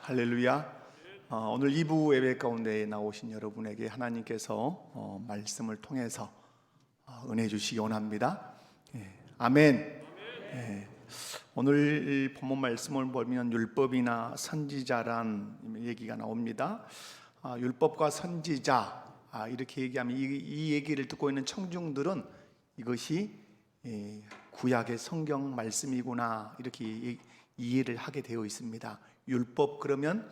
할렐루야. 오늘 2부 예배 가운데 나오신 여러분에게 하나님께서 말씀을 통해서 은혜 주시기 원합니다. 아멘. 오늘 본문 말씀을 보면 율법이나 선지자란 얘기가 나옵니다. 율법과 선지자 이렇게 얘기하면 이 얘기를 듣고 있는 청중들은 이것이 구약의 성경 말씀이구나 이렇게 이해를 하게 되어 있습니다. 율법 그러면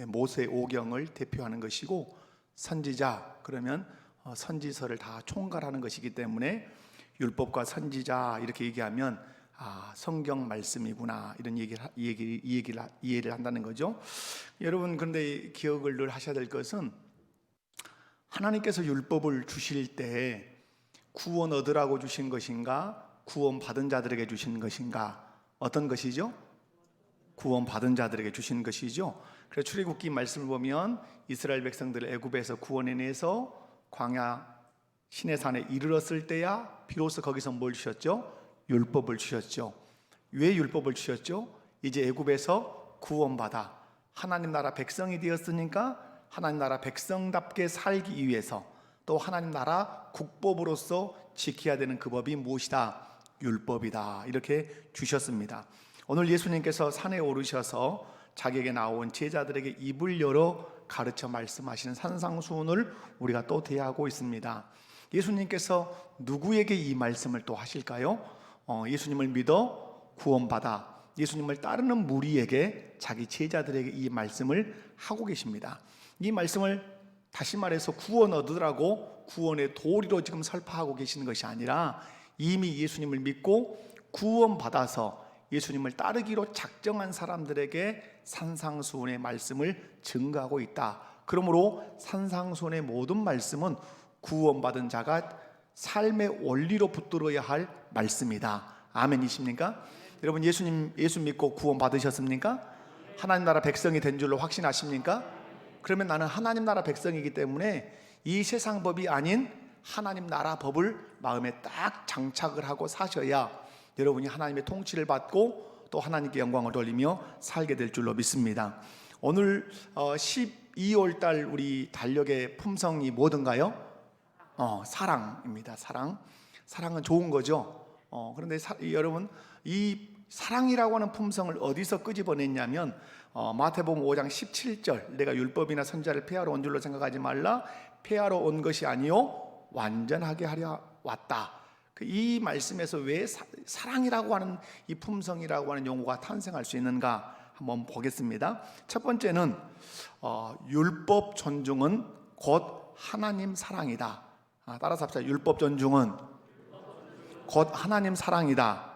모세 오경을 대표하는 것이고, 선지자 그러면 선지서를 다 총괄하는 것이기 때문에 율법과 선지자 이렇게 얘기하면 성경 말씀이구나 이런 이해를 한다는 거죠. 여러분, 그런데 기억을 늘 하셔야 될 것은 하나님께서 율법을 주실 때 구원 얻으라고 주신 것인가, 구원 받은 자들에게 주신 것인가? 어떤 것이죠? 구원 받은 자들에게 주신 것이죠. 그래서 출애굽기 말씀을 보면 이스라엘 백성들을 애굽에서 구원해내서 광야 시내산에 이르렀을 때야 비로소 거기서 뭘 주셨죠? 율법을 주셨죠. 왜 율법을 주셨죠? 이제 애굽에서 구원받아 하나님 나라 백성이 되었으니까 하나님 나라 백성답게 살기 위해서, 또 하나님 나라 국법으로서 지켜야 되는 그 법이 무엇이다? 율법이다. 이렇게 주셨습니다. 오늘 예수님께서 산에 오르셔서 자기에게 나온 제자들에게 입을 열어 가르쳐 말씀하시는 산상수훈을 우리가 또 대하고 있습니다. 예수님께서 누구에게 이 말씀을 또 하실까요? 예수님을 믿어 구원받아 예수님을 따르는 무리에게, 자기 제자들에게 이 말씀을 하고 계십니다. 이 말씀을 다시 말해서 구원 얻으라고 구원의 도리로 지금 설파하고 계시는 것이 아니라 이미 예수님을 믿고 구원받아서 예수님을 따르기로 작정한 사람들에게 산상수훈의 말씀을 증거하고 있다. 그러므로 산상수훈의 모든 말씀은 구원받은 자가 삶의 원리로 붙들어야 할 말씀이다. 아멘이십니까? 여러분, 예수 믿고 구원받으셨습니까? 하나님 나라 백성이 된 줄로 확신하십니까? 그러면 나는 하나님 나라 백성이기 때문에 이 세상 법이 아닌 하나님 나라 법을 마음에 딱 장착을 하고 사셔야 여러분이 하나님의 통치를 받고 또 하나님께 영광을 돌리며 살게 될 줄로 믿습니다. 오늘 12월 달 우리 달력의 품성이 뭐든가요? 사랑입니다. 사랑은 좋은 거죠. 그런데 여러분, 이 사랑이라고 하는 품성을 어디서 끄집어냈냐면 마태복음 5장 17절, 내가 율법이나 선지자를 폐하러 온 줄로 생각하지 말라, 폐하러 온 것이 아니요 완전하게 하려 왔다. 이 말씀에서 왜 사랑이라고 하는 이 품성이라고 하는 용어가 탄생할 수 있는가 한번 보겠습니다. 첫 번째는 율법 존중은 곧 하나님 사랑이다. 따라서 합시다. 율법 존중은 곧 하나님 사랑이다.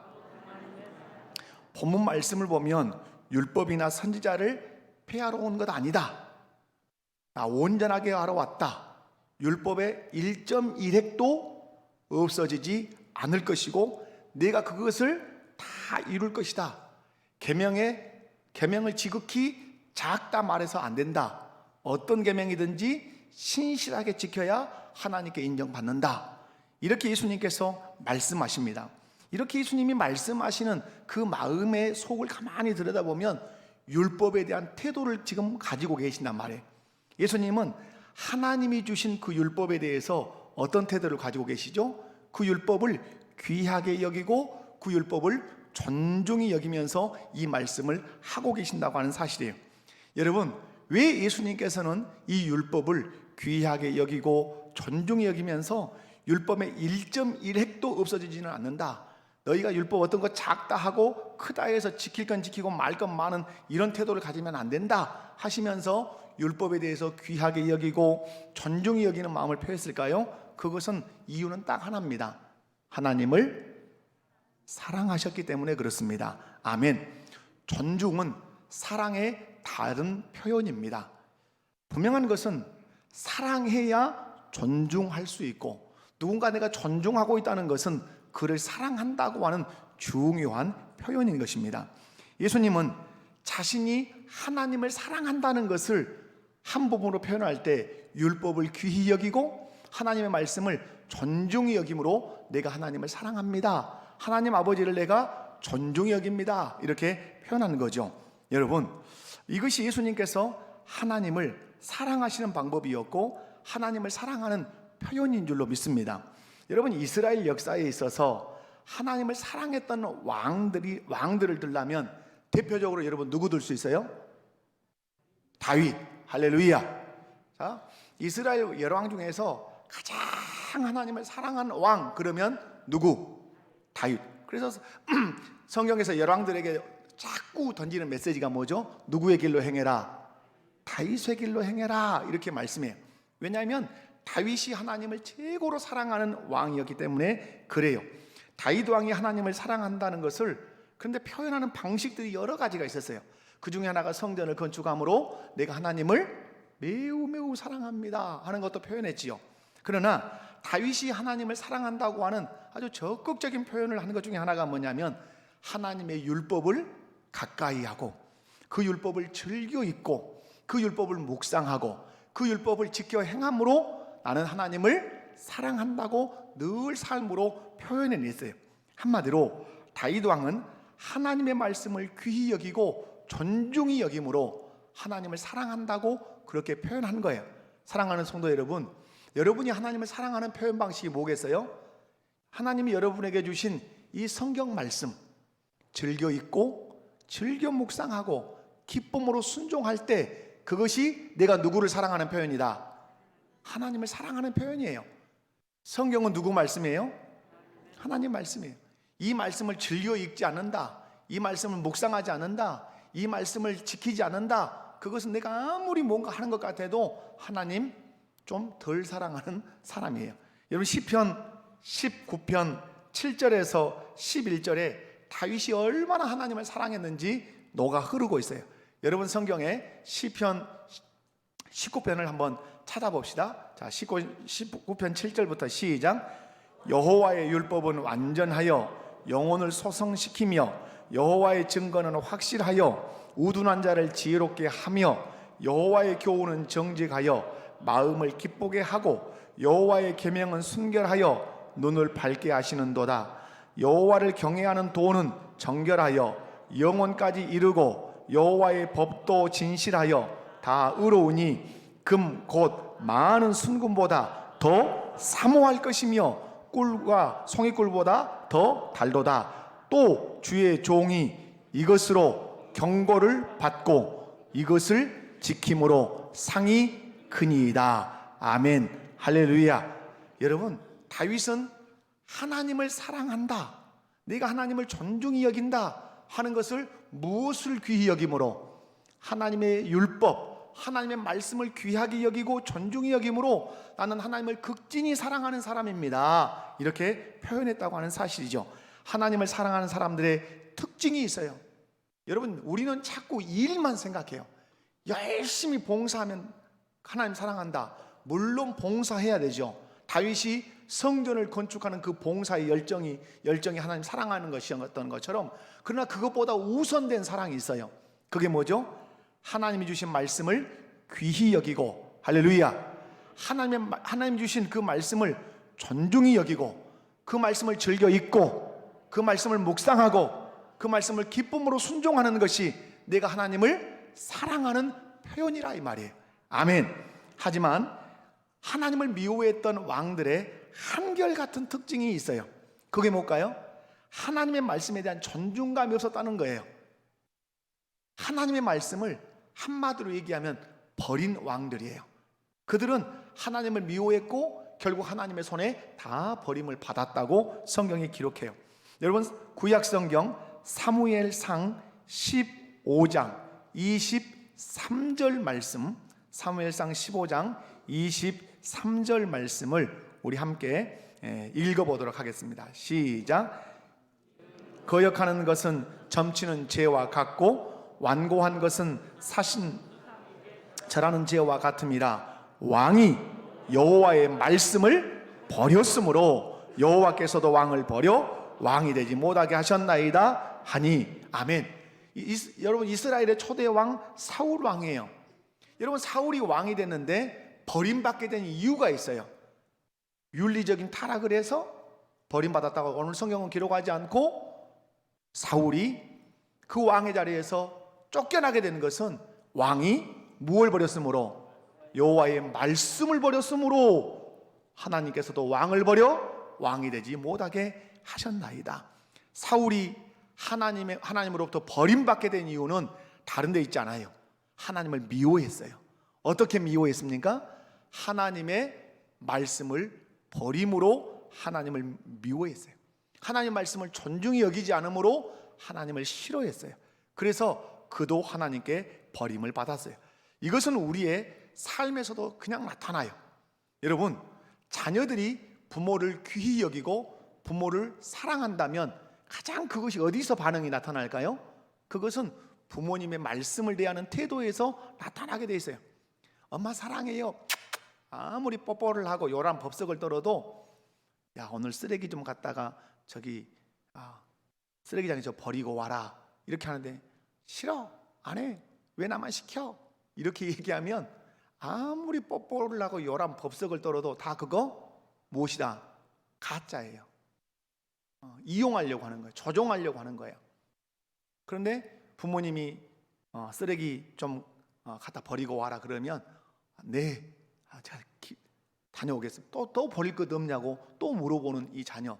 본문 말씀을 보면 율법이나 선지자를 폐하러 온 것 아니다. 온전하게 하러 왔다. 율법의 1.1획도 없어지지 않을 것이고 내가 그것을 다 이룰 것이다. 계명을 지극히 작다 말해서 안 된다. 어떤 계명이든지 신실하게 지켜야 하나님께 인정받는다. 이렇게 예수님께서 말씀하십니다. 이렇게 예수님이 말씀하시는 그 마음의 속을 가만히 들여다보면 율법에 대한 태도를 지금 가지고 계신단 말이에요. 예수님은 하나님이 주신 그 율법에 대해서 어떤 태도를 가지고 계시죠? 그 율법을 귀하게 여기고 그 율법을 존중히 여기면서 이 말씀을 하고 계신다고 하는 사실이에요. 여러분, 왜 예수님께서는 이 율법을 귀하게 여기고 존중히 여기면서 율법의 1.1획도 없어지지는 않는다. 너희가 율법 어떤 거 작다 하고 크다 해서 지킬 건 지키고 말 건 많은 이런 태도를 가지면 안 된다 하시면서 율법에 대해서 귀하게 여기고 존중히 여기는 마음을 표했을까요? 그것은 이유는 딱 하나입니다. 하나님을 사랑하셨기 때문에 그렇습니다. 아멘. 존중은 사랑의 다른 표현입니다. 분명한 것은 사랑해야 존중할 수 있고, 누군가 내가 존중하고 있다는 것은 그를 사랑한다고 하는 중요한 표현인 것입니다. 예수님은 자신이 하나님을 사랑한다는 것을 한 부분으로 표현할 때 율법을 귀히 여기고 하나님의 말씀을 존중히 여김으로 내가 하나님을 사랑합니다, 하나님 아버지를 내가 존중히 여깁니다, 이렇게 표현하는 거죠. 여러분, 이것이 예수님께서 하나님을 사랑하시는 방법이었고 하나님을 사랑하는 표현인 줄로 믿습니다. 여러분, 이스라엘 역사에 있어서 하나님을 사랑했던 왕들을 들라면 대표적으로 여러분 누구 들 수 있어요? 다윗. 할렐루야. 자, 이스라엘 열왕 중에서 가장 하나님을 사랑한 왕 그러면 누구? 다윗. 그래서 성경에서 열왕들에게 자꾸 던지는 메시지가 뭐죠? 누구의 길로 행해라? 다윗의 길로 행해라, 이렇게 말씀해요. 왜냐하면 다윗이 하나님을 최고로 사랑하는 왕이었기 때문에 그래요. 다윗 왕이 하나님을 사랑한다는 것을 그런데 표현하는 방식들이 여러 가지가 있었어요. 그 중에 하나가 성전을 건축함으로 내가 하나님을 매우 매우 사랑합니다 하는 것도 표현했지요. 그러나 다윗이 하나님을 사랑한다고 하는 아주 적극적인 표현을 하는 것 중에 하나가 뭐냐면 하나님의 율법을 가까이 하고 그 율법을 즐겨 읽고 그 율법을 묵상하고 그 율법을 지켜 행함으로 나는 하나님을 사랑한다고 늘 삶으로 표현해냈어요. 한마디로 다윗 왕은 하나님의 말씀을 귀히 여기고 존중히 여김으로 하나님을 사랑한다고 그렇게 표현한 거예요. 사랑하는 성도 여러분, 여러분이 하나님을 사랑하는 표현 방식이 뭐겠어요? 하나님이 여러분에게 주신 이 성경 말씀 즐겨 읽고 즐겨 묵상하고 기쁨으로 순종할 때 그것이 내가 누구를 사랑하는 표현이다? 하나님을 사랑하는 표현이에요. 성경은 누구 말씀이에요? 하나님 말씀이에요. 이 말씀을 즐겨 읽지 않는다, 이 말씀을 묵상하지 않는다, 이 말씀을 지키지 않는다, 그것은 내가 아무리 뭔가 하는 것 같아도 하나님 좀 덜 사랑하는 사람이에요. 여러분, 시편 19편 7절에서 11절에 다윗이 얼마나 하나님을 사랑했는지 노가 흐르고 있어요. 여러분, 성경에 시편 19편을 한번 찾아봅시다. 자, 19편 7절부터 시작. 여호와의 율법은 완전하여 영혼을 소성시키며 여호와의 증거는 확실하여 우둔한 자를 지혜롭게 하며 여호와의 교훈은 정직하여 마음을 기쁘게 하고 여호와의 계명은 순결하여 눈을 밝게 하시는도다. 여호와를 경외하는 도는 정결하여 영혼까지 이르고 여호와의 법도 진실하여 다 의로우니 금 곧 많은 순금보다 더 사모할 것이며 꿀과 송이꿀보다 더 달도다. 또 주의 종이 이것으로 경고를 받고 이것을 지킴으로 상이 크니이다. 아멘. 할렐루야. 여러분, 다윗은 하나님을 사랑한다, 내가 하나님을 존중히 여긴다 하는 것을 무엇을 귀히 여김으로? 하나님의 율법, 하나님의 말씀을 귀하게 여기고 존중히 여김으로 나는 하나님을 극진히 사랑하는 사람입니다, 이렇게 표현했다고 하는 사실이죠. 하나님을 사랑하는 사람들의 특징이 있어요. 여러분, 우리는 자꾸 일만 생각해요. 열심히 봉사하면 하나님 사랑한다. 물론 봉사해야 되죠. 다윗이 성전을 건축하는 그 봉사의 열정이 하나님 사랑하는 것이었던 것처럼, 그러나 그것보다 우선된 사랑이 있어요. 그게 뭐죠? 하나님이 주신 말씀을 귀히 여기고, 할렐루야, 하나님 주신 그 말씀을 존중히 여기고 그 말씀을 즐겨 읽고 그 말씀을 묵상하고 그 말씀을 기쁨으로 순종하는 것이 내가 하나님을 사랑하는 표현이라 이 말이에요. 아멘. 하지만 하나님을 미워했던 왕들의 한결같은 특징이 있어요. 그게 뭘까요? 하나님의 말씀에 대한 존중감이 없었다는 거예요. 하나님의 말씀을 한마디로 얘기하면 버린 왕들이에요. 그들은 하나님을 미워했고 결국 하나님의 손에 다 버림을 받았다고 성경이 기록해요. 여러분, 구약성경 사무엘상 15장 23절 말씀, 사무엘상 15장 23절 말씀을 우리 함께 읽어보도록 하겠습니다. 시작. 거역하는 것은 점치는 죄와 같고 완고한 것은 사신 절하는 죄와 같음이라. 왕이 여호와의 말씀을 버렸으므로 여호와께서도 왕을 버려 왕이 되지 못하게 하셨나이다 하니. 아멘. 여러분, 이스라엘의 초대 왕 사울 왕이에요. 여러분, 사울이 왕이 됐는데 버림받게 된 이유가 있어요. 윤리적인 타락을 해서 버림받았다고 오늘 성경은 기록하지 않고 사울이 그 왕의 자리에서 쫓겨나게 되는 것은 왕이 무엇을 버렸으므로? 여호와의 말씀을 버렸으므로 하나님께서도 왕을 버려 왕이 되지 못하게 하셨나이다. 사울이 하나님으로부터 버림받게 된 이유는 다른 데 있지 않아요. 하나님을 미워했어요. 어떻게 미워했습니까? 하나님의 말씀을 버림으로 하나님을 미워했어요. 하나님 말씀을 존중히 여기지 않으므로 하나님을 싫어했어요. 그래서 그도 하나님께 버림을 받았어요. 이것은 우리의 삶에서도 그냥 나타나요. 여러분, 자녀들이 부모를 귀히 여기고 부모를 사랑한다면 가장 그것이 어디서 반응이 나타날까요? 그것은 부모님의 말씀을 대하는 태도에서 나타나게 돼 있어요. 엄마 사랑해요. 아무리 뽀뽀를 하고 요란 법석을 떨어도 야, 오늘 쓰레기 좀 갖다가 저기 쓰레기장에 저 버리고 와라 이렇게 하는데 싫어, 안 해. 왜 나만 시켜? 이렇게 얘기하면 아무리 뽀뽀를 하고 요란 법석을 떨어도 다 그거 무엇이다? 가짜예요. 이용하려고 하는 거예요. 조종하려고 하는 거예요. 그런데 부모님이 쓰레기 좀 갖다 버리고 와라 그러면 네, 제가 다녀오겠습니다. 또 버릴 것 없냐고 또 물어보는 이 자녀.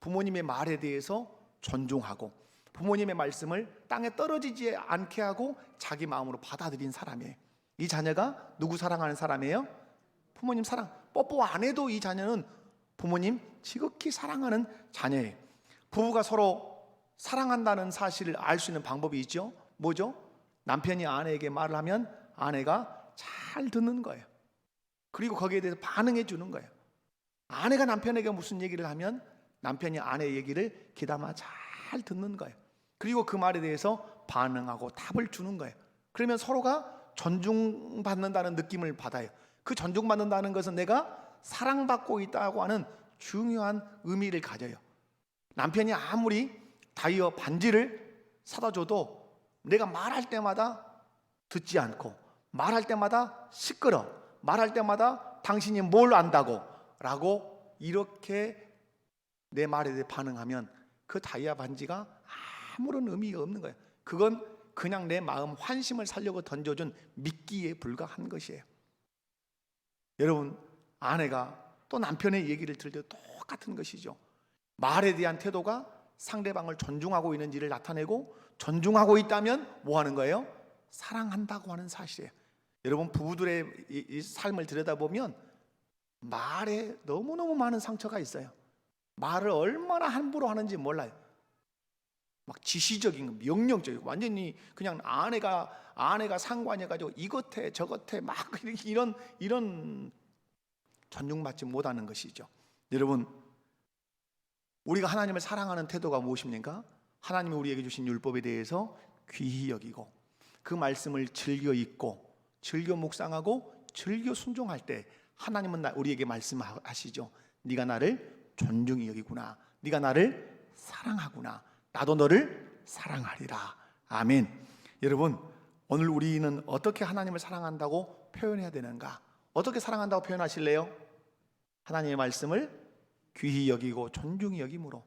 부모님의 말에 대해서 존중하고 부모님의 말씀을 땅에 떨어지지 않게 하고 자기 마음으로 받아들인 사람이에요. 이 자녀가 누구 사랑하는 사람이에요? 부모님 사랑. 뽀뽀 안 해도 이 자녀는 부모님 지극히 사랑하는 자녀예요. 부부가 서로 사랑한다는 사실을 알 수 있는 방법이 있죠. 뭐죠? 남편이 아내에게 말을 하면 아내가 잘 듣는 거예요. 그리고 거기에 대해서 반응해 주는 거예요. 아내가 남편에게 무슨 얘기를 하면 남편이 아내의 얘기를 귀담아 잘 듣는 거예요. 그리고 그 말에 대해서 반응하고 답을 주는 거예요. 그러면 서로가 존중받는다는 느낌을 받아요. 그 존중받는다는 것은 내가 사랑받고 있다고 하는 중요한 의미를 가져요. 남편이 아무리 다이어 반지를 사다 줘도 내가 말할 때마다 듣지 않고 말할 때마다 시끄러, 말할 때마다 당신이 뭘 안다고 라고 이렇게 내 말에 대해 반응하면 그 다이아 반지가 아무런 의미가 없는 거예요. 그건 그냥 내 마음 환심을 살려고 던져준 미끼에 불과한 것이에요. 여러분, 아내가 또 남편의 얘기를 들을 때 똑같은 것이죠. 말에 대한 태도가 상대방을 존중하고 있는지를 나타내고 존중하고 있다면 뭐 하는 거예요? 사랑한다고 하는 사실이에요. 여러분, 부부들의 이 삶을 들여다보면 말에 너무너무 많은 상처가 있어요. 말을 얼마나 함부로 하는지 몰라요. 막 지시적인 거, 명령적이고 완전히 그냥 아내가 상관해가지고 이것 해 저것 해 막 이런 존중받지 못하는 것이죠. 여러분, 우리가 하나님을 사랑하는 태도가 무엇입니까? 하나님이 우리에게 주신 율법에 대해서 귀히 여기고 그 말씀을 즐겨 읽고 즐겨 묵상하고 즐겨 순종할 때 하나님은 우리에게 말씀하시죠. 네가 나를 존중히 여기구나. 네가 나를 사랑하구나. 나도 너를 사랑하리라. 아멘. 여러분, 오늘 우리는 어떻게 하나님을 사랑한다고 표현해야 되는가? 어떻게 사랑한다고 표현하실래요? 하나님의 말씀을 귀히 여기고 존중히 여김으로.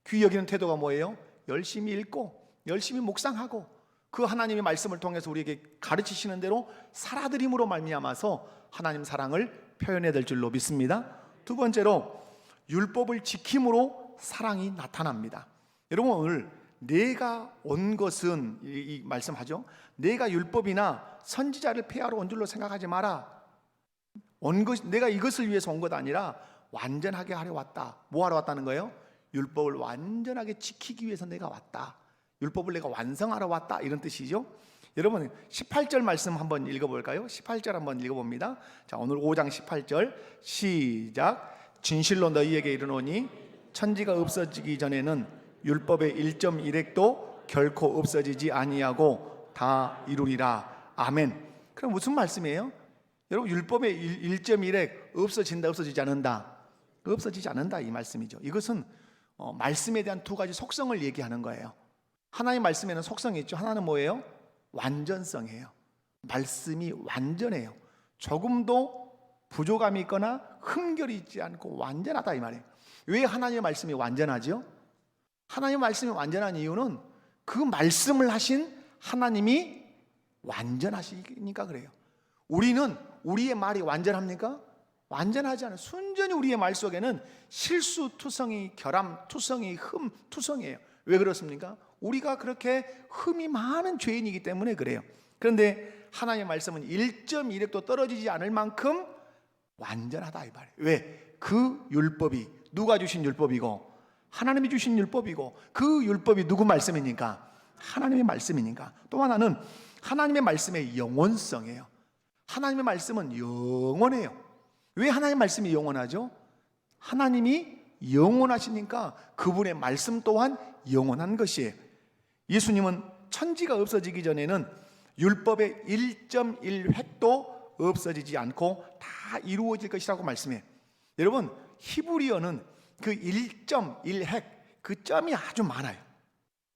귀히 여기는 태도가 뭐예요? 열심히 읽고 열심히 묵상하고 그 하나님의 말씀을 통해서 우리에게 가르치시는 대로 살아들임으로 말미암아서 하나님 사랑을 표현해야 될 줄로 믿습니다. 두 번째로 율법을 지킴으로 사랑이 나타납니다. 여러분, 오늘 내가 온 것은 이 말씀하죠. 내가 율법이나 선지자를 폐하러 온 줄로 생각하지 마라. 내가 이것을 위해서 온 것 아니라 완전하게 하려 왔다. 뭐 하러 왔다는 거예요? 율법을 완전하게 지키기 위해서 내가 왔다. 율법을 내가 완성하러 왔다. 이런 뜻이죠. 여러분, 18절 말씀 한번 읽어볼까요? 18절 한번 읽어봅니다. 자, 오늘 5장 18절 시작. 진실로 너희에게 이르노니 천지가 없어지기 전에는 율법의 1.1획도 결코 없어지지 아니하고 다 이루리라. 아멘. 그럼 무슨 말씀이에요? 여러분, 율법의 1.1획 없어지지 않는다. 없어지지 않는다 이 말씀이죠. 이것은 말씀에 대한 두 가지 속성을 얘기하는 거예요. 하나님 말씀에는 속성이 있죠. 하나는 뭐예요? 완전성이에요. 말씀이 완전해요. 조금도 부족함이 있거나 흠결이 있지 않고 완전하다 이 말이에요. 왜 하나님의 말씀이 완전하죠? 하나님의 말씀이 완전한 이유는 그 말씀을 하신 하나님이 완전하시니까 그래요. 우리는 우리의 말이 완전합니까? 완전하지 않아요. 순전히 우리의 말 속에는 실수투성이, 결함투성이, 흠투성이에요. 왜 그렇습니까? 우리가 그렇게 흠이 많은 죄인이기 때문에 그래요. 그런데 하나님의 말씀은 1.1획도 떨어지지 않을 만큼 완전하다 이 말이에요. 왜? 그 율법이 누가 주신 율법이고 하나님이 주신 율법이고, 그 율법이 누구 말씀이니까? 하나님의 말씀이니까. 또 하나는 하나님의 말씀의 영원성이에요. 하나님의 말씀은 영원해요. 왜 하나님의 말씀이 영원하죠? 하나님이 영원하시니까 그분의 말씀 또한 영원한 것이에요. 예수님은 천지가 없어지기 전에는 율법의 1.1획도 없어지지 않고 다 이루어질 것이라고 말씀해요. 여러분, 히브리어는 그 1.1획, 그 점이 아주 많아요.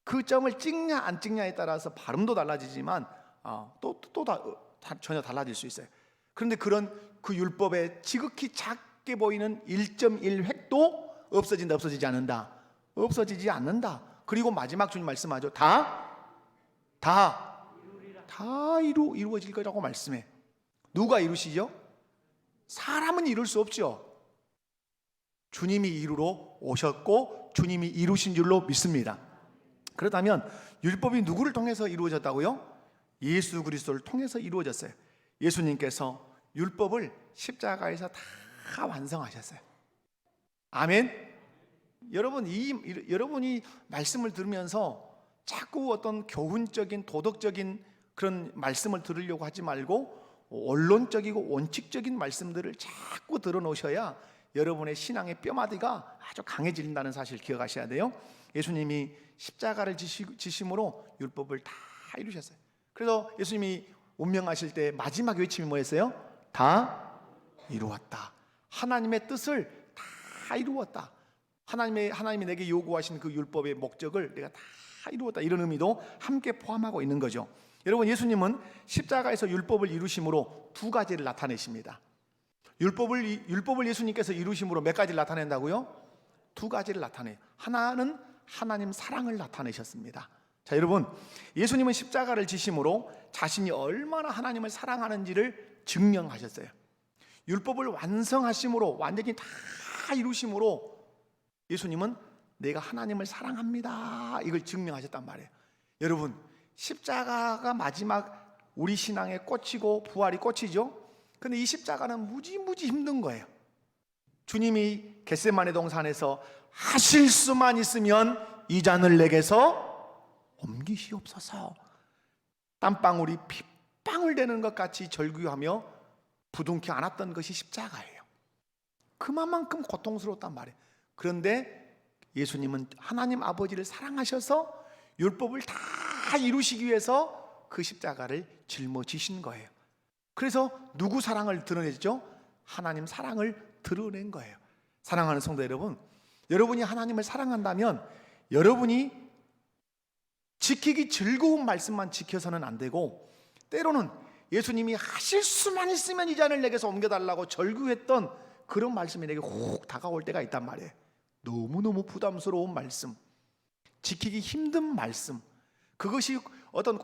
그 점을 찍냐 안 찍냐에 따라서 발음도 달라지지만 전혀 달라질 수 있어요. 그런데 그런 그 율법의 지극히 작게 보이는 1.1획도 없어진다, 없어지지 않는다, 없어지지 않는다. 그리고 마지막 주님 말씀하죠. 이루어질 거라고 말씀해. 누가 이루시죠? 사람은 이룰 수 없죠. 주님이 이루러 오셨고 주님이 이루신 줄로 믿습니다. 그렇다면 율법이 누구를 통해서 이루어졌다고요? 예수 그리스도를 통해서 이루어졌어요. 예수님께서 율법을 십자가에서 다 완성하셨어요. 아멘. 여러분이 말씀을 들으면서 자꾸 어떤 교훈적인 도덕적인 그런 말씀을 들으려고 하지 말고 원론적이고 원칙적인 말씀들을 자꾸 들어놓으셔야 여러분의 신앙의 뼈마디가 아주 강해진다는 사실 기억하셔야 돼요. 예수님이 십자가를 지심으로 율법을 다 이루셨어요. 그래서 예수님이 운명하실 때 마지막 외침이 뭐였어요? 다 이루었다. 하나님의 뜻을 다 이루었다. 하나님이 내게 요구하신 그 율법의 목적을 내가 다 이루었다. 이런 의미도 함께 포함하고 있는 거죠. 여러분, 예수님은 십자가에서 율법을 이루심으로 두 가지를 나타내십니다. 율법을 예수님께서 이루심으로 몇 가지를 나타낸다고요? 두 가지를 나타내요. 하나는 하나님 사랑을 나타내셨습니다. 자, 여러분, 예수님은 십자가를 지심으로 자신이 얼마나 하나님을 사랑하는지를 증명하셨어요. 율법을 완성하심으로, 완전히 다 이루심으로 예수님은 내가 하나님을 사랑합니다, 이걸 증명하셨단 말이에요. 여러분, 십자가가 마지막 우리 신앙의 꽃이고 부활이 꽃이죠. 근데 이 십자가는 무지무지 힘든 거예요. 주님이 겟세마네 동산에서 하실 수만 있으면 이 잔을 내게서 옮기시옵소서, 땀방울이 핏방울 되는 것 같이 절규하며 부둥켜 안았던 것이 십자가예요. 그만큼 고통스러웠단 말이에요. 그런데 예수님은 하나님 아버지를 사랑하셔서 율법을 다 이루시기 위해서 그 십자가를 짊어지신 거예요. 그래서 누구 사랑을 드러내죠? 하나님 사랑을 드러낸 거예요. 사랑하는 성도 여러분, 여러분이 하나님을 사랑한다면 여러분이 지키기 즐거운 말씀만 지켜서는 안 되고, 때로는 예수님이 하실 수만 있으면 이 잔을 내게서 옮겨달라고 절규했던 그런 말씀이 내게 혹 다가올 때가 있단 말이에요. 너무너무 부담스러운 말씀, 지키기 힘든 말씀, 그것이 어떤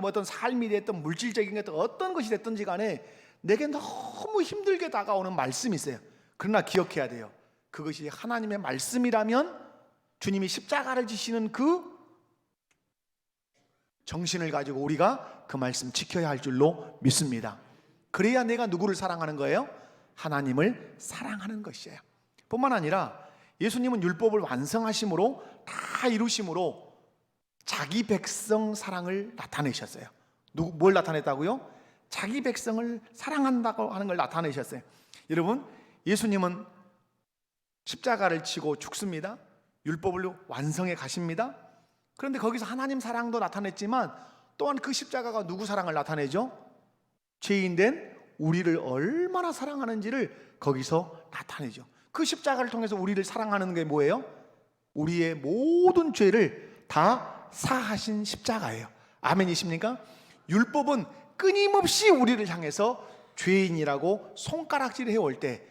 어떤 삶이 됐든 물질적인 어떤 것이 됐든지 간에 내게 너무 힘들게 다가오는 말씀이 있어요. 그러나 기억해야 돼요. 그것이 하나님의 말씀이라면 주님이 십자가를 지시는 그 정신을 가지고 우리가 그 말씀 지켜야 할 줄로 믿습니다. 그래야 내가 누구를 사랑하는 거예요? 하나님을 사랑하는 것이에요. 뿐만 아니라 예수님은 율법을 완성하심으로, 다 이루심으로 자기 백성 사랑을 나타내셨어요. 뭘 나타냈다고요? 자기 백성을 사랑한다고 하는 걸 나타내셨어요. 여러분, 예수님은 십자가를 치고 죽습니다. 율법을 완성해 가십니다. 그런데 거기서 하나님 사랑도 나타냈지만 또한 그 십자가가 누구 사랑을 나타내죠? 죄인된 우리를 얼마나 사랑하는지를 거기서 나타내죠. 그 십자가를 통해서 우리를 사랑하는 게 뭐예요? 우리의 모든 죄를 다 사하신 십자가예요. 아멘이십니까? 율법은 끊임없이 우리를 향해서 죄인이라고 손가락질 해올 때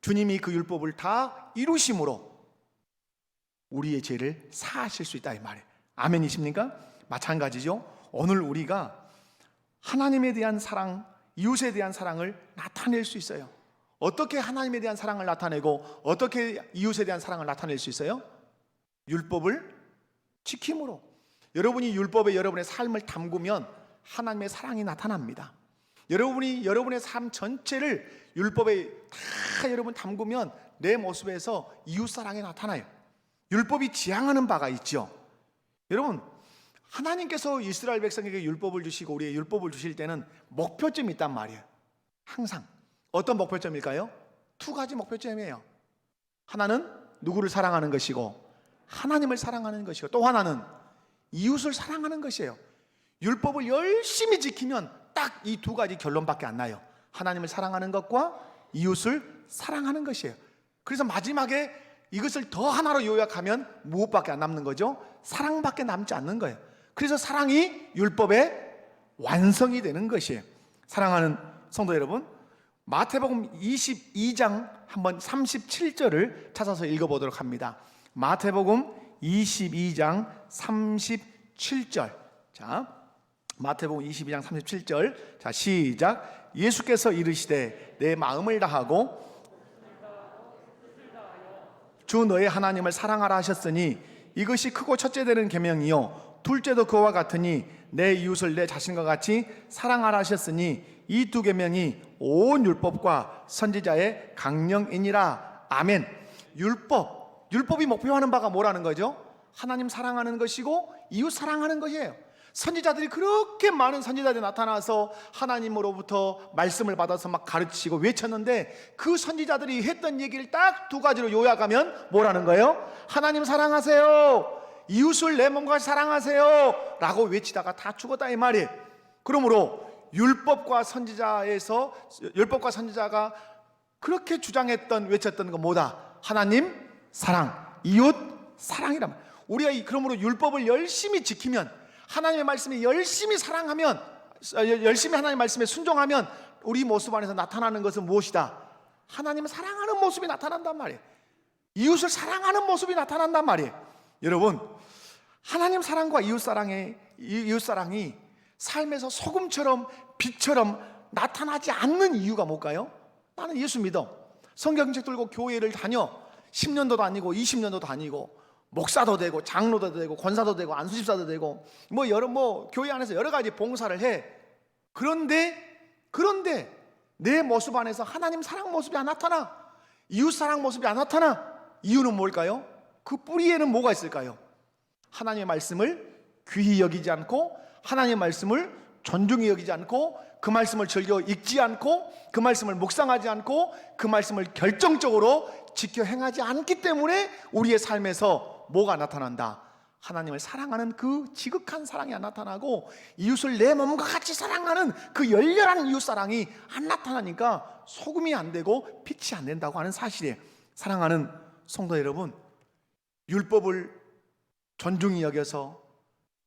주님이 그 율법을 다 이루심으로 우리의 죄를 사하실 수 있다 이 말이에요. 아멘이십니까? 마찬가지죠. 오늘 우리가 하나님에 대한 사랑, 이웃에 대한 사랑을 나타낼 수 있어요. 어떻게 하나님에 대한 사랑을 나타내고 어떻게 이웃에 대한 사랑을 나타낼 수 있어요? 율법을 지킴으로. 여러분이 율법에 여러분의 삶을 담그면 하나님의 사랑이 나타납니다. 여러분이 여러분의 삶 전체를 율법에 다 여러분 담그면 내 모습에서 이웃 사랑이 나타나요. 율법이 지향하는 바가 있죠. 여러분, 하나님께서 이스라엘 백성에게 율법을 주시고 우리의 율법을 주실 때는 목표점이 있단 말이에요. 항상. 어떤 목표점일까요? 두 가지 목표점이에요. 하나는 누구를 사랑하는 것이고 하나님을 사랑하는 것이고, 또 하나는 이웃을 사랑하는 것이에요. 율법을 열심히 지키면 딱 이 두 가지 결론밖에 안 나요. 하나님을 사랑하는 것과 이웃을 사랑하는 것이에요. 그래서 마지막에 이것을 더 하나로 요약하면 무엇밖에 안 남는 거죠? 사랑밖에 남지 않는 거예요. 그래서 사랑이 율법의 완성이 되는 것이에요. 사랑하는 성도 여러분, 마태복음 22장 한번 37절을 찾아서 읽어보도록 합니다. 마태복음 22장 37절. 자, 마태복음 22장 37절. 자, 시작. 예수께서 이르시되 내 마음을 다하고 주 너의 하나님을 사랑하라 하셨으니 이것이 크고 첫째 되는 계명이요 둘째도 그와 같으니 내 이웃을 내 자신과 같이 사랑하라 하셨으니 이 두 계명이 온 율법과 선지자의 강령이니라. 아멘. 율법이 목표하는 바가 뭐라는 거죠? 하나님 사랑하는 것이고 이웃 사랑하는 것이에요. 선지자들이 그렇게 많은 선지자들이 나타나서 하나님으로부터 말씀을 받아서 막 가르치고 외쳤는데 그 선지자들이 했던 얘기를 딱 두 가지로 요약하면 뭐라는 거예요? 하나님 사랑하세요, 이웃을 내 몸과 같이 사랑하세요 라고 외치다가 다 죽었다 이 말이에요. 그러므로 율법과 선지자가 그렇게 주장했던, 외쳤던 건 뭐다? 하나님 사랑, 이웃 사랑이란 말이에요. 우리가 그러므로 율법을 열심히 지키면, 하나님의 말씀에 열심히 사랑하면, 열심히 하나님의 말씀에 순종하면 우리 모습 안에서 나타나는 것은 무엇이다? 하나님을 사랑하는 모습이 나타난단 말이에요. 이웃을 사랑하는 모습이 나타난단 말이에요. 여러분, 하나님 사랑과 이웃 사랑이 삶에서 소금처럼 빛처럼 나타나지 않는 이유가 뭘까요? 나는 예수 믿어, 성경책 들고 교회를 다녀, 10년도 다니고 20년도 다니고 목사도 되고 장로도 되고 권사도 되고 안수집사도 되고 교회 안에서 여러 가지 봉사를 해. 그런데 내 모습 안에서 하나님 사랑 모습이 안 나타나, 이웃 사랑 모습이 안 나타나. 이유는 뭘까요? 그 뿌리에는 뭐가 있을까요? 하나님의 말씀을 귀히 여기지 않고, 하나님의 말씀을 존중히 여기지 않고, 그 말씀을 즐겨 읽지 않고, 그 말씀을 묵상하지 않고, 그 말씀을 결정적으로 지켜 행하지 않기 때문에 우리의 삶에서 뭐가 나타난다? 하나님을 사랑하는 그 지극한 사랑이 안 나타나고, 이웃을 내 몸과 같이 사랑하는 그 열렬한 이웃 사랑이 안 나타나니까 소금이 안 되고 빛이 안 된다고 하는 사실이에요. 사랑하는 성도 여러분, 율법을 존중히 여겨서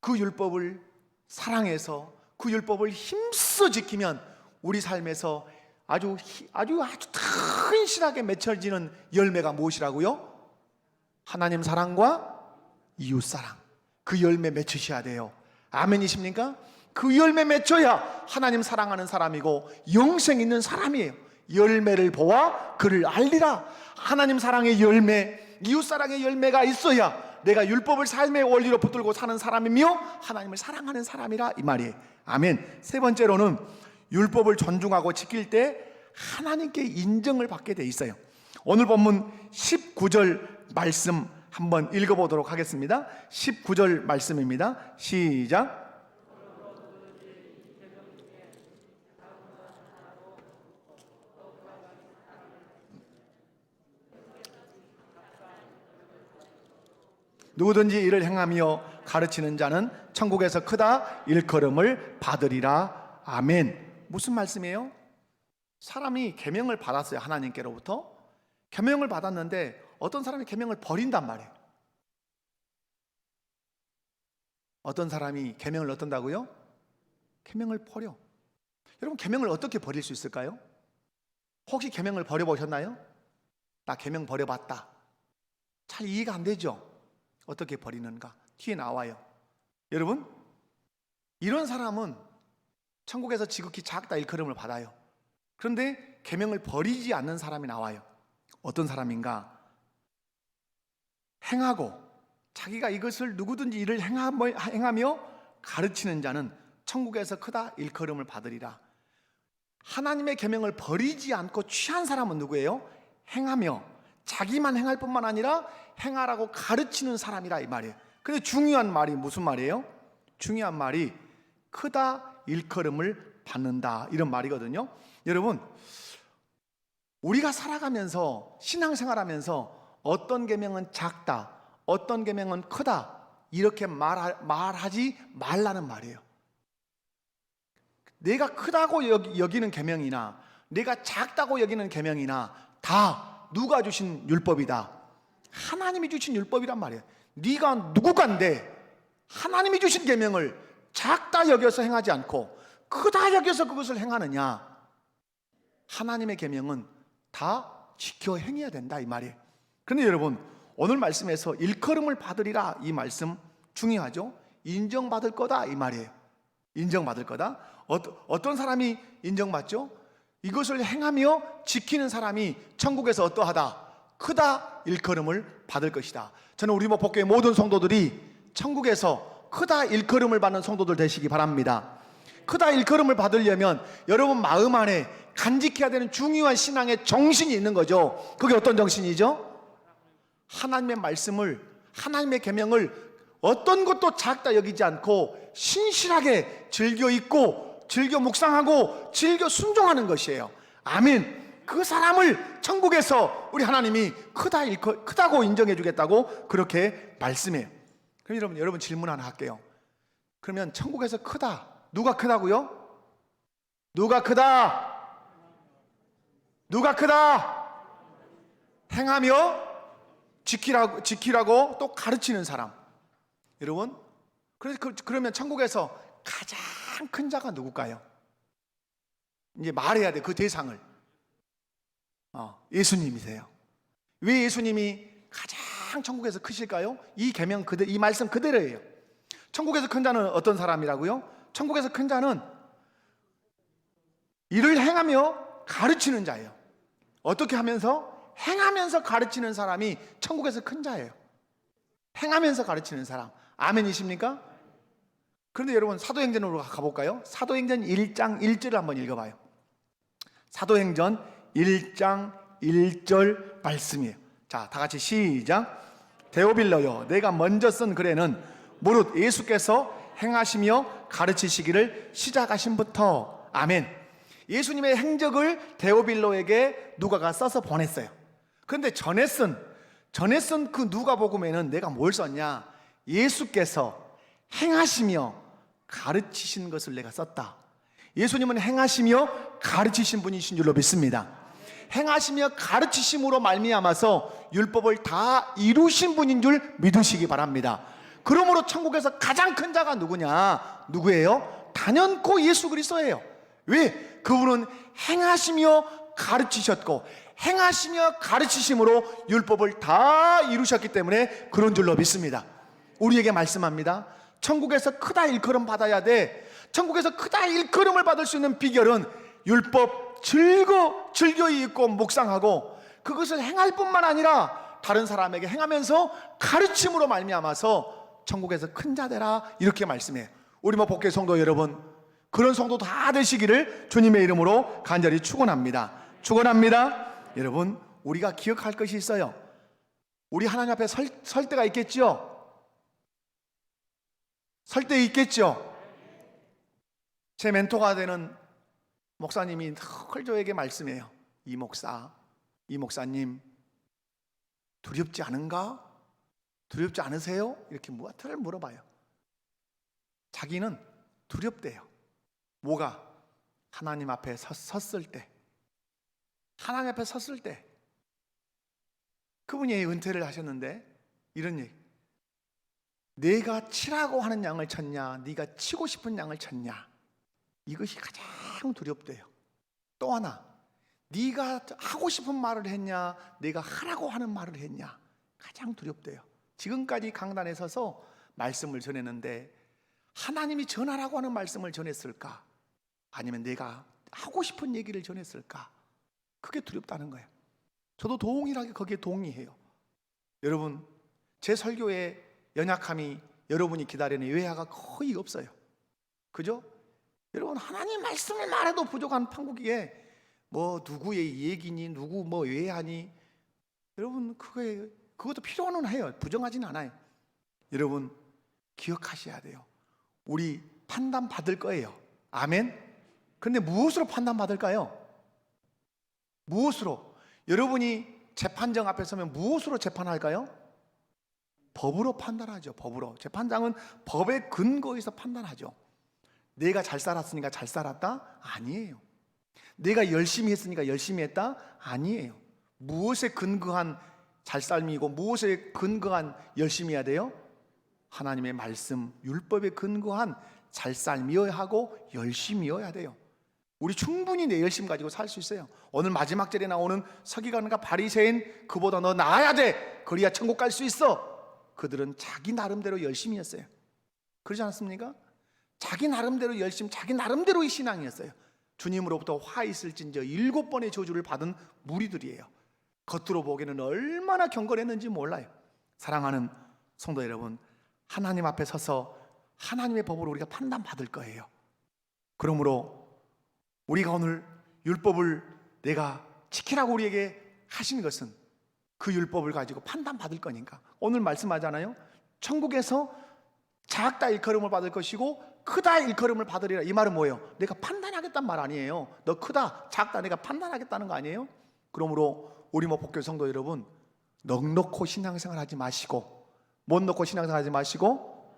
그 율법을 사랑해서 그 율법을 힘써 지키면 우리 삶에서 아주 튼실하게 맺혀지는 열매가 무엇이라고요? 하나님 사랑과 이웃 사랑. 그 열매 맺으셔야 돼요. 아멘이십니까? 그 열매 맺혀야 하나님 사랑하는 사람이고 영생 있는 사람이에요. 열매를 보아 그를 알리라. 하나님 사랑의 열매, 이웃 사랑의 열매가 있어야 내가 율법을 삶의 원리로 붙들고 사는 사람이며 하나님을 사랑하는 사람이라 이 말이에요. 아멘. 세 번째로는 율법을 존중하고 지킬 때 하나님께 인정을 받게 돼 있어요. 오늘 본문 19절 말씀 한번 읽어보도록 하겠습니다. 19절 말씀입니다. 시작. 누구든지 이를 행하며 가르치는 자는 천국에서 크다 일컬음을 받으리라. 아멘. 무슨 말씀이에요? 사람이 계명을 받았어요. 하나님께로부터 계명을 받았는데 어떤 사람이 계명을 버린단 말이에요. 어떤 사람이 계명을 어떤다고요? 계명을 버려. 여러분, 계명을 어떻게 버릴 수 있을까요? 혹시 계명을 버려보셨나요? 나 계명 버려봤다. 잘 이해가 안 되죠? 어떻게 버리는가? 뒤에 나와요. 여러분, 이런 사람은 천국에서 지극히 작다 일컬음을 받아요. 그런데 계명을 버리지 않는 사람이 나와요. 어떤 사람인가? 행하고 자기가 이것을 누구든지 이를 행하며 가르치는 자는 천국에서 크다 일컬음을 받으리라. 하나님의 계명을 버리지 않고 취한 사람은 누구예요? 행하며, 자기만 행할 뿐만 아니라 행하라고 가르치는 사람이라 이 말이에요. 근데 중요한 말이 무슨 말이에요? 중요한 말이 크다 일컬음을 받는다, 이런 말이거든요. 여러분, 우리가 살아가면서 신앙생활하면서 어떤 계명은 작다, 어떤 계명은 크다, 이렇게 말하지 말라는 말이에요. 내가 크다고 여기는 계명이나 내가 작다고 여기는 계명이나 다 누가 주신 율법이다. 하나님이 주신 율법이란 말이에요. 네가 누구간데 하나님이 주신 계명을 작다 여겨서 행하지 않고 크다 여겨서 그것을 행하느냐. 하나님의 계명은 다 지켜 행해야 된다 이 말이에요. 그런데 여러분, 오늘 말씀에서 일컬음을 받으리라 이 말씀 중요하죠. 인정받을 거다 이 말이에요. 인정받을 거다. 어떤 사람이 인정받죠? 이것을 행하며 지키는 사람이 천국에서 어떠하다? 크다 일컬음을 받을 것이다. 저는 우리 목포교회 모든 성도들이 천국에서 크다 일컬음을 받는 성도들 되시기 바랍니다. 크다 일컬음을 받으려면 여러분 마음 안에 간직해야 되는 중요한 신앙의 정신이 있는 거죠. 그게 어떤 정신이죠? 하나님의 말씀을, 하나님의 계명을 어떤 것도 작다 여기지 않고 신실하게 즐겨 읽고 즐겨 묵상하고 즐겨 순종하는 것이에요. 아멘. 그 사람을 천국에서 우리 하나님이 크다고 인정해 주겠다고 그렇게 말씀해요. 그럼 여러분 질문 하나 할게요. 그러면 천국에서 크다, 누가 크다고요? 누가 크다? 누가 크다? 행하며 지키라고 또 가르치는 사람. 여러분, 그러면 천국에서 가장 큰 자가 누굴까요? 이제 말해야 돼, 그 대상을. 예수님이세요. 왜 예수님이 가장 천국에서 크실까요? 이 계명 그대로, 이 말씀 그대로예요. 천국에서 큰 자는 어떤 사람이라고요? 천국에서 큰 자는 일을 행하며 가르치는 자예요. 어떻게 하면서? 행하면서 가르치는 사람이 천국에서 큰 자예요. 행하면서 가르치는 사람. 아멘이십니까? 그런데 여러분, 사도행전으로 가볼까요? 사도행전 1장 1절을 한번 읽어봐요. 사도행전 1장 1절 말씀이에요. 자, 다 같이 시작. 데오빌로요, 내가 먼저 쓴 글에는 무릇 예수께서 행하시며 가르치시기를 시작하신부터. 아멘. 예수님의 행적을 데오빌로에게 누가가 써서 보냈어요. 그런데 전에 쓴 그 누가복음에는 내가 뭘 썼냐? 예수께서 행하시며 가르치신 것을 내가 썼다. 예수님은 행하시며 가르치신 분이신 줄로 믿습니다. 행하시며 가르치심으로 말미암아서 율법을 다 이루신 분인 줄 믿으시기 바랍니다. 그러므로 천국에서 가장 큰 자가 누구예요? 단연코 예수 그리스도예요. 왜? 그분은 행하시며 가르치셨고 행하시며 가르치심으로 율법을 다 이루셨기 때문에 그런 줄로 믿습니다. 우리에게 말씀합니다. 천국에서 크다 일컬음 받아야 돼. 천국에서 크다 일컬음을 받을 수 있는 비결은 율법 즐거이 읽고 묵상하고 그것을 행할 뿐만 아니라 다른 사람에게 행하면서 가르침으로 말미암아서 천국에서 큰 자 되라, 이렇게 말씀해요. 우리 목포교회 성도 여러분, 그런 성도 다 되시기를 주님의 이름으로 간절히 축원합니다. 여러분, 우리가 기억할 것이 있어요. 우리 하나님 앞에 설 때가 있겠죠? 설 때 있겠죠? 제 멘토가 되는 목사님이 늘 저에게 말씀해요. 이 목사님 두렵지 않은가? 두렵지 않으세요? 이렇게 무엇을 물어봐요. 자기는 두렵대요. 뭐가? 하나님 앞에 섰을 때, 하나님 앞에 섰을 때. 그분이 은퇴를 하셨는데 이런 얘기, 내가 치라고 하는 양을 쳤냐, 네가 치고 싶은 양을 쳤냐, 이것이 가장 두렵대요. 또 하나, 네가 하고 싶은 말을 했냐, 내가 하라고 하는 말을 했냐, 가장 두렵대요. 지금까지 강단에 서서 말씀을 전했는데 하나님이 전하라고 하는 말씀을 전했을까? 아니면 내가 하고 싶은 얘기를 전했을까? 그게 두렵다는 거예요. 저도 동일하게 거기에 동의해요. 여러분, 제 설교의 연약함이 여러분이 기다리는 외화가 거의 없어요. 그죠? 여러분, 하나님 말씀을 말해도 부족한 판국기에 뭐 누구의 얘기니 누구 뭐 외하니, 여러분 그것도 필요는 해요. 부정하진 않아요. 여러분 기억하셔야 돼요. 우리 판단 받을 거예요. 아멘. 그런데 무엇으로 판단 받을까요? 무엇으로? 여러분이 재판정 앞에 서면 무엇으로 재판할까요? 법으로 판단하죠. 법으로. 재판장은 법의 근거에서 판단하죠. 내가 잘 살았으니까 잘 살았다? 아니에요. 내가 열심히 했으니까 열심히 했다? 아니에요. 무엇에 근거한 잘 삶이고 무엇에 근거한 열심히 해야 돼요? 하나님의 말씀, 율법에 근거한 잘 삶이어야 하고 열심이어야 돼요. 우리 충분히 내 열심 가지고 살 수 있어요. 오늘 마지막 절에 나오는 서기관과 바리새인, 그보다 너 나아야 돼, 그래야 천국 갈 수 있어. 그들은 자기 나름대로 열심히 했어요. 그러지 않습니까? 자기 나름대로 열심, 자기 나름대로의 신앙이었어요. 주님으로부터 화 있을진저 7번의 저주를 받은 무리들이에요. 겉으로 보기에는 얼마나 경건했는지 몰라요. 사랑하는 성도 여러분, 하나님 앞에 서서 하나님의 법으로 우리가 판단받을 거예요. 그러므로 우리가 오늘 율법을 내가 지키라고 우리에게 하신 것은 그 율법을 가지고 판단받을 거니까. 오늘 말씀하잖아요. 천국에서 작다 일컬음을 받을 것이고 크다 일컬음을 받으리라. 이 말은 뭐예요? 내가 판단하겠다는 말 아니에요. 너 크다 작다 내가 판단하겠다는 거 아니에요? 그러므로 우리 목포교회 성도 여러분, 넉넉고 신앙생활 하지 마시고, 못 넣고 신앙생활 하지 마시고,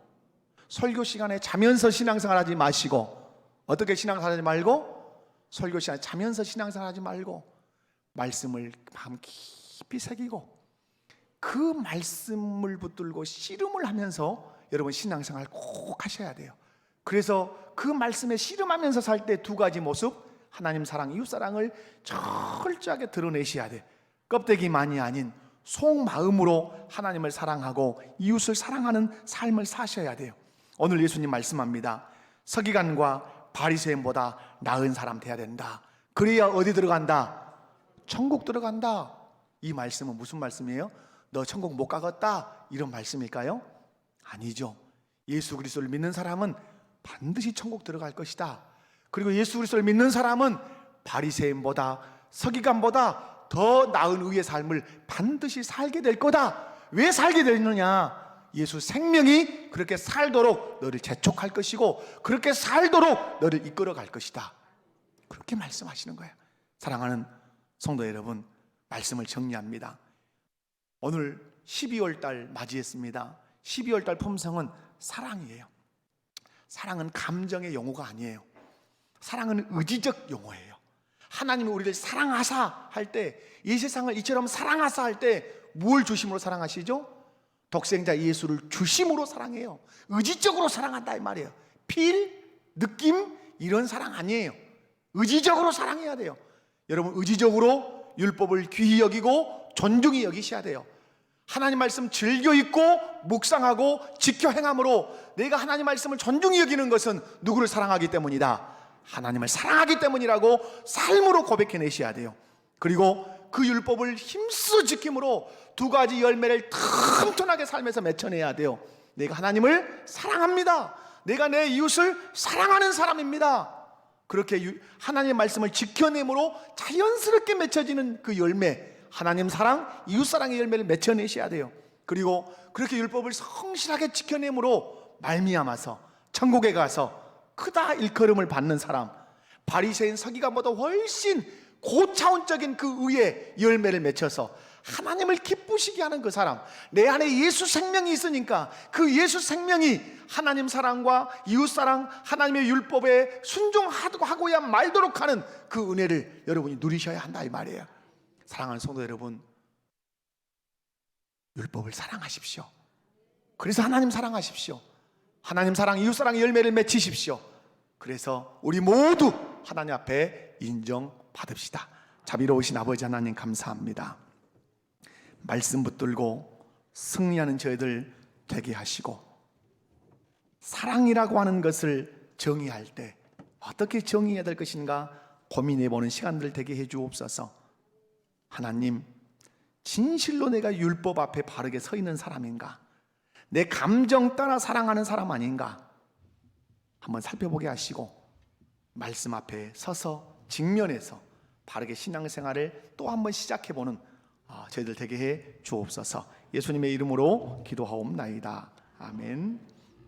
설교 시간에 자면서 신앙생활 하지 마시고, 어떻게 신앙생활 하지 말고? 설교 시간에 자면서 신앙생활 하지 말고 말씀을 마음 깊이 새기고 그 말씀을 붙들고 씨름을 하면서 여러분 신앙생활 꼭 하셔야 돼요. 그래서 그 말씀에 씨름하면서 살 때 두 가지 모습, 하나님 사랑, 이웃 사랑을 철저하게 드러내셔야 돼. 껍데기만이 아닌 속마음으로 하나님을 사랑하고 이웃을 사랑하는 삶을 사셔야 돼요. 오늘 예수님 말씀합니다. 서기관과 바리새인보다 나은 사람 돼야 된다. 그래야 어디 들어간다? 천국 들어간다. 이 말씀은 무슨 말씀이에요? 너 천국 못 가겠다 이런 말씀일까요? 아니죠. 예수 그리스도를 믿는 사람은 반드시 천국 들어갈 것이다. 그리고 예수 그리스도를 믿는 사람은 바리새인보다 서기관보다 더 나은 의의 삶을 반드시 살게 될 거다. 왜 살게 되느냐? 예수 생명이 그렇게 살도록 너를 재촉할 것이고 그렇게 살도록 너를 이끌어 갈 것이다. 그렇게 말씀하시는 거예요. 사랑하는 성도 여러분, 말씀을 정리합니다. 오늘 12월 달 맞이했습니다. 12월 달 품성은 사랑이에요. 사랑은 감정의 용어가 아니에요. 사랑은 의지적 용어예요. 하나님이 우리를 사랑하사 할 때, 이 세상을 이처럼 사랑하사 할 때 뭘 중심으로 사랑하시죠? 독생자 예수를 주심으로 사랑해요. 의지적으로 사랑한다 이 말이에요. 필, 느낌 이런 사랑 아니에요. 의지적으로 사랑해야 돼요. 여러분 의지적으로 율법을 귀히 여기고 존중히 여기셔야 돼요. 하나님 말씀 즐겨 읽고 묵상하고 지켜 행함으로 내가 하나님 말씀을 존중히 여기는 것은 누구를 사랑하기 때문이다. 하나님을 사랑하기 때문이라고 삶으로 고백해내셔야 돼요. 그리고 그 율법을 힘써 지킴으로 두 가지 열매를 튼튼하게 삶에서 맺혀내야 돼요. 내가 하나님을 사랑합니다. 내가 내 이웃을 사랑하는 사람입니다. 그렇게 하나님의 말씀을 지켜내므로 자연스럽게 맺혀지는 그 열매, 하나님 사랑, 이웃 사랑의 열매를 맺혀내셔야 돼요. 그리고 그렇게 율법을 성실하게 지켜내므로 말미암아서 천국에 가서 크다 일컬음을 받는 사람, 바리새인 서기관보다 훨씬 고차원적인 그 의의 열매를 맺혀서 하나님을 기쁘시게 하는 그 사람, 내 안에 예수 생명이 있으니까 그 예수 생명이 하나님 사랑과 이웃 사랑, 하나님의 율법에 순종하고야 말도록 하는 그 은혜를 여러분이 누리셔야 한다 이 말이에요. 사랑하는 성도 여러분, 율법을 사랑하십시오. 그래서 하나님 사랑하십시오. 하나님 사랑, 이웃 사랑의 열매를 맺히십시오. 그래서 우리 모두 하나님 앞에 인정받읍시다. 자비로우신 아버지 하나님 감사합니다. 말씀 붙들고 승리하는 저희들 되게 하시고 사랑이라고 하는 것을 정의할 때 어떻게 정의해야 될 것인가 고민해보는 시간들 되게 해주옵소서. 하나님, 진실로 내가 율법 앞에 바르게 서 있는 사람인가? 내 감정 따라 사랑하는 사람 아닌가? 한번 살펴보게 하시고 말씀 앞에 서서 직면해서 바르게 신앙생활을 또 한번 시작해보는 저희들 되게 해 주옵소서. 예수님의 이름으로 기도하옵나이다. 아멘.